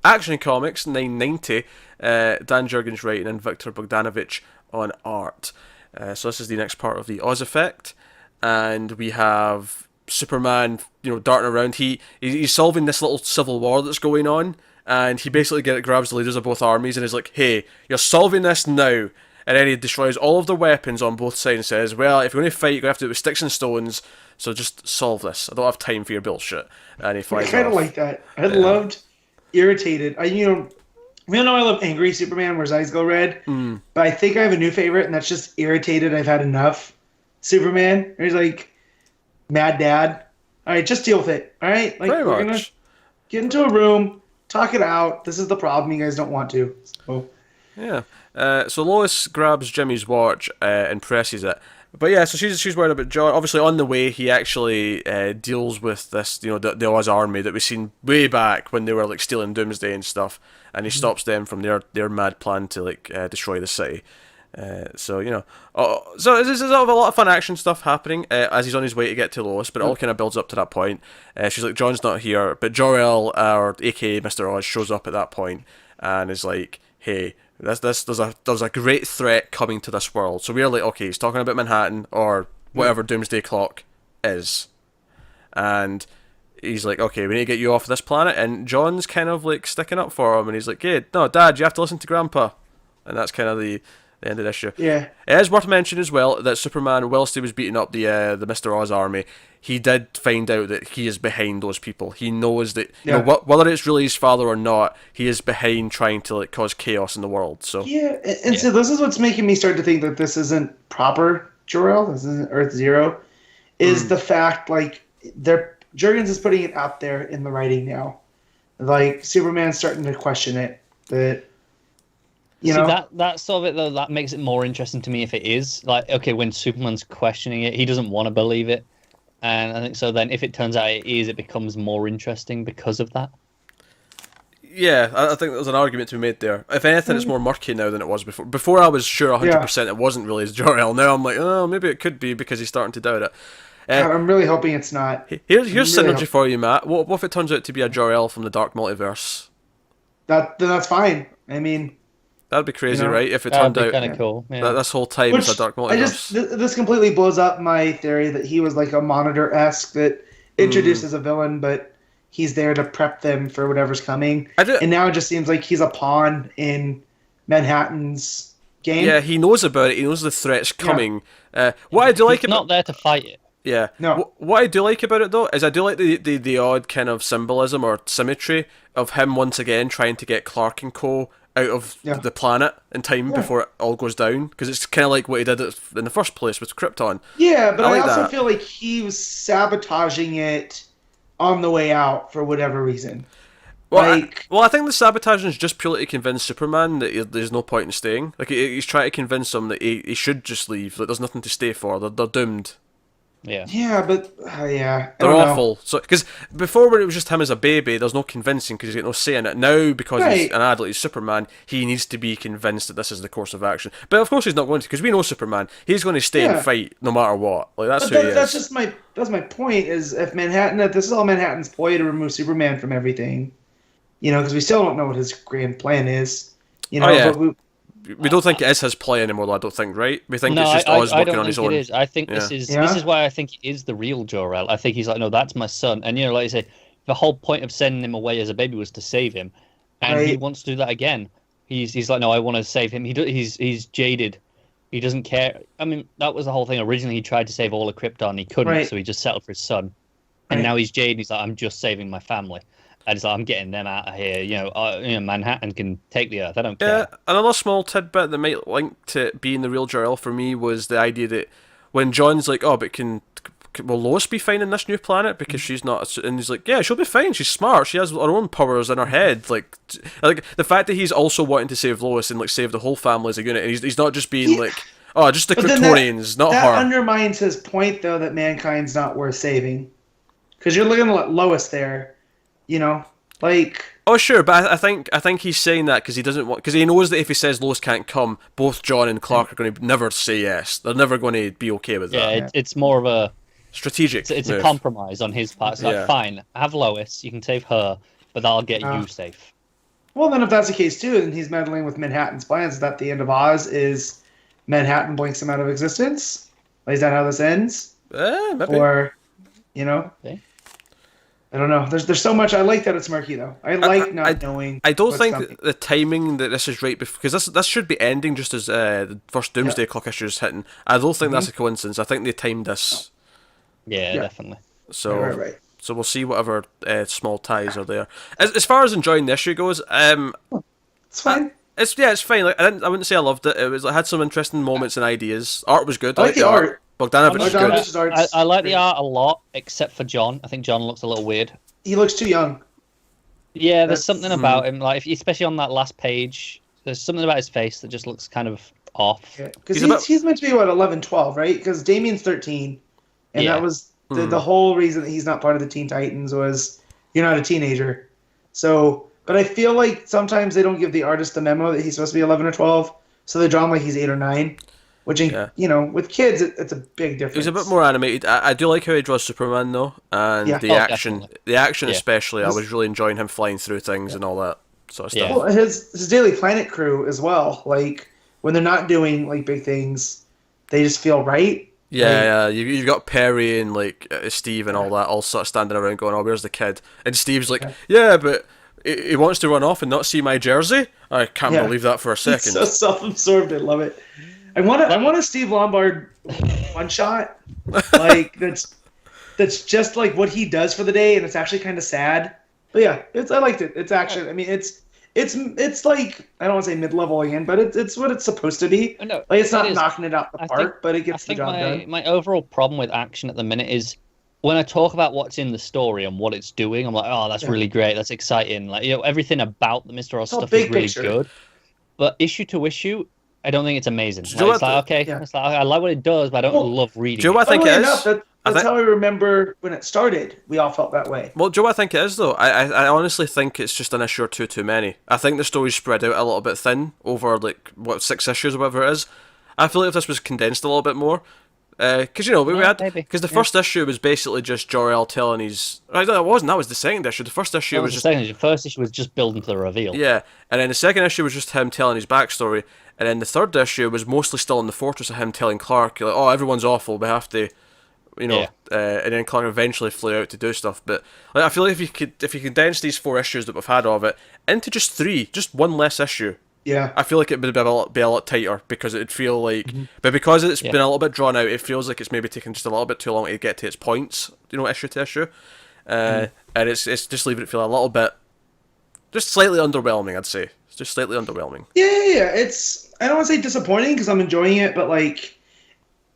Action Comics 990. Dan Jurgens writing and Viktor Bogdanovich on art. So this is the next part of the Oz Effect, and we have Superman, darting around. He's solving this little civil war that's going on, and he basically grabs the leaders of both armies and is like, "Hey, you're solving this now." And then he destroys all of their weapons on both sides and says, "Well, if you're going to fight, you're going to have to do it with sticks and stones. So just solve this. I don't have time for your bullshit." And he flies I kind of off. like that. I loved irritated. Even though I love angry Superman where his eyes go red, but I think I have a new favorite, and that's just irritated. I've had enough. Superman. He's like, mad dad. All right, just deal with it. All right, like Pretty we're much. gonna get into a room, talk it out. This is the problem. You guys don't want to. So. Yeah. So Lois grabs Jimmy's watch and presses it. But yeah, so she's worried about John. Obviously, on the way, he actually deals with this, the Oz army that we've seen way back when they were like stealing Doomsday and stuff, and he stops them from their mad plan to like destroy the city. So there's a lot of fun action stuff happening as he's on his way to get to Lois, but it all kind of builds up to that point. She's like, John's not here, but Jor-El, or aka Mr. Oz, shows up at that point and is like, "Hey, there's a great threat coming to this world." So we're like, okay, he's talking about Manhattan or whatever Doomsday Clock is, and he's like, okay, we need to get you off this planet. And John's kind of like sticking up for him, and he's like, "Hey, no, Dad, you have to listen to Grandpa," and that's kind of the end of the issue. Yeah. It is worth mentioning as well that Superman, whilst he was beating up the Mr. Oz army, he did find out that he is behind those people. He knows that whether it's really his father or not, he is behind trying to like cause chaos in the world. So so this is what's making me start to think that this isn't proper Jor-El. This isn't Earth Zero. Is the fact like Jurgens is putting it out there in the writing now, like Superman's starting to question it that. That sort of it though, that makes it more interesting to me if it is like, okay, when Superman's questioning it, he doesn't want to believe it, and I think so. Then if it turns out it is, it becomes more interesting because of that. Yeah, I think there's an argument to be made there. If anything, it's more murky now than it was before. Before I was sure 100% it wasn't really his Jor-El. Now I'm like, oh, maybe it could be because he's starting to doubt it. I'm really hoping it's not. Here's synergy for you, Matt. What if it turns out to be a Jor-El from the Dark Multiverse? Then that's fine. I mean. That'd be crazy, right? If it turned out kind of cool. Yeah. that this whole time is a Dark Multiverse. This completely blows up my theory that he was like a Monitor-esque that introduced as a villain, but he's there to prep them for whatever's coming. And now it just seems like he's a pawn in Manhattan's game. Yeah, he knows about it. He knows the threat's coming. What I do like he's not there to fight it. Yeah. No. What I do like about it though is I do like the odd kind of symbolism or symmetry of him once again trying to get Clark and Co. out of the planet in time before it all goes down, because it's kind of like what he did in the first place with Krypton. Yeah, but I like also that. feel like he was sabotaging it on the way out for whatever reason. Well, I think the sabotaging is just purely to convince Superman that there's no point in staying. Like he's trying to convince him that he should just leave. That there's nothing to stay for. They're doomed. Yeah. Yeah, but they're awful. So because before when it was just him as a baby, there's no convincing because he's got no say in it. Now because he's an adult, he's Superman. He needs to be convinced that this is the course of action. But of course he's not going to, because we know Superman. He's going to stay and fight no matter what. Like that's who he is. That's my point. Is if this is all Manhattan's ploy to remove Superman from everything, because we still don't know what his grand plan is. But we don't think it is his play anymore, though, I don't think, right? We think it's just Oz working on his own. It is. I think this is why I think it is the real Jor-El. I think he's like, no, that's my son. And, like you say, the whole point of sending him away as a baby was to save him. And he wants to do that again. He's like, no, I want to save him. He's jaded. He doesn't care. I mean, that was the whole thing. Originally, he tried to save all of Krypton. He couldn't, so he just settled for his son. And now he's jaded. He's like, I'm just saving my family. And it's like, I'm getting them out of here. Manhattan can take the Earth. I don't care. Another small tidbit that might link to being the real Jor-El for me was the idea that when John's like, oh, but will Lois be fine in this new planet because she's not? And he's like, yeah, she'll be fine. She's smart. She has her own powers in her head. Like the fact that he's also wanting to save Lois and like save the whole family as a unit, and he's not just being like, oh, just the Kryptonians, not her. That undermines his point, though, that mankind's not worth saving, because you're looking at Lois there. Oh sure, but I think he's saying that because he doesn't want, because he knows that if he says Lois can't come, both John and Clark are going to never say yes. They're never going to be okay with that. Yeah, it's more of a strategic. It's a compromise on his part. It's like, fine, have Lois, you can save her, but that'll get you safe. Well, then if that's the case too, then he's meddling with Manhattan's plans. Is that the end of Oz? Is Manhattan blinks him out of existence? Like, is that how this ends? Maybe. Or, you know? Okay. I don't know. There's so much. I like that it's murky though. I like not knowing. I don't what's think coming. the timing that this is right because this should be ending just as the first Doomsday Clock issue is hitting. I don't think that's a coincidence. I think they timed this. Yeah, definitely. So Right. so we'll see whatever small ties are there. As far as enjoying the issue goes, It's fine. it's fine. Like I wouldn't say I loved it. It had some interesting moments and ideas. Art was good. I like the art. Bogdanovich is good. Bogdanovich's art's I like the great. art a lot, except for John. I think John looks a little weird. He looks too young. Yeah, there's That's- something about him, like especially on that last page. There's something about his face that just looks kind of off. Because He's he's meant to be, what, 11, 12, right? Because Damien's 13. And Yeah. that was the whole reason that he's not part of the Teen Titans was you're not a teenager. So, but I feel like sometimes they don't give the artist the memo that he's supposed to be 11 or 12. So they draw him like he's 8 or 9. Which, you know, with kids, it's a big difference. He's a bit more animated. I do like how he draws Superman though, and Yeah. the Oh, action, definitely. the action Yeah. especially. I was really enjoying him flying through things and all that sort of stuff. Yeah. Well, his Daily Planet crew as well. Like, when they're not doing, like, big things, they just feel right. Yeah, you've got Perry and like Steve and all that, all sort of standing around going, "Oh, where's the kid?" And Steve's like, "Yeah, but he wants to run off and not see my jersey. I can't believe that for a He's second." so self-absorbed. I love it. I want a Steve Lombard one shot, like that's just like what he does for the day, and it's actually kind of sad. But yeah, I liked it. It's action. I mean, it's like, I don't want to say mid-level again, but it's what it's supposed to be. No, Like, it's not it is. knocking it out the I park, think- but it I gets the think job done. my overall problem with action at the minute is when I talk about what's in the story and what it's doing, I'm like, oh, that's really great, that's exciting. Like, you know, everything about the Mr. Oz all stuff big is really picture. good. But issue to issue, I don't think it's amazing. you know Like, it's what like, okay, Yeah. it's like, I like what it does, but I don't love reading. Do you know what I think Funnily it enough, is? that's think- how I remember when it started. We all felt that way. Well, do you know what I think it is though? I honestly think it's just an issue or two too many. I think the story's spread out a little bit thin over like 6 issues or whatever it is. I feel like if this was condensed a little bit more, because you know we had maybe. because the first issue was basically just Jor-El telling his. No, it wasn't. That was the second issue. The first issue was just the first issue was just building to the reveal. yeah, and then the second issue was just him telling his backstory, and then the third issue was mostly still in the fortress of him telling Clark like, "Oh, everyone's awful. We have to." You know, and then Clark eventually flew out to do stuff. But like, I feel like if you condense these 4 issues that we've had of it into just 3, just one less issue, Yeah. I feel like it would be a lot tighter because it'd feel like, but because it's been a little bit drawn out, it feels like it's maybe taken just a little bit too long to get to its points. You know, issue to issue, and it's just leaving it feel a little bit, just slightly underwhelming. I'd say it's just slightly underwhelming. Yeah. It's, I don't want to say disappointing because I'm enjoying it, but like,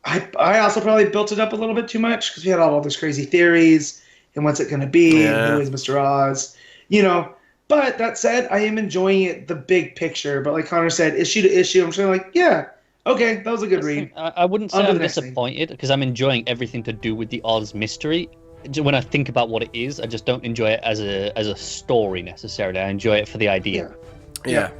I also probably built it up a little bit too much because we had all those crazy theories and what's it going to be and who is Mr. Oz, you know. But that said, I am enjoying it, the big picture. But like Connor said, issue to issue, I'm just like, yeah, okay, that was a good read. I wouldn't say On to I'm the next thing. disappointed because I'm enjoying everything to do with the Oz mystery. When I think about what it is, I just don't enjoy it as a story necessarily. I enjoy it for the idea. Yeah. Yeah.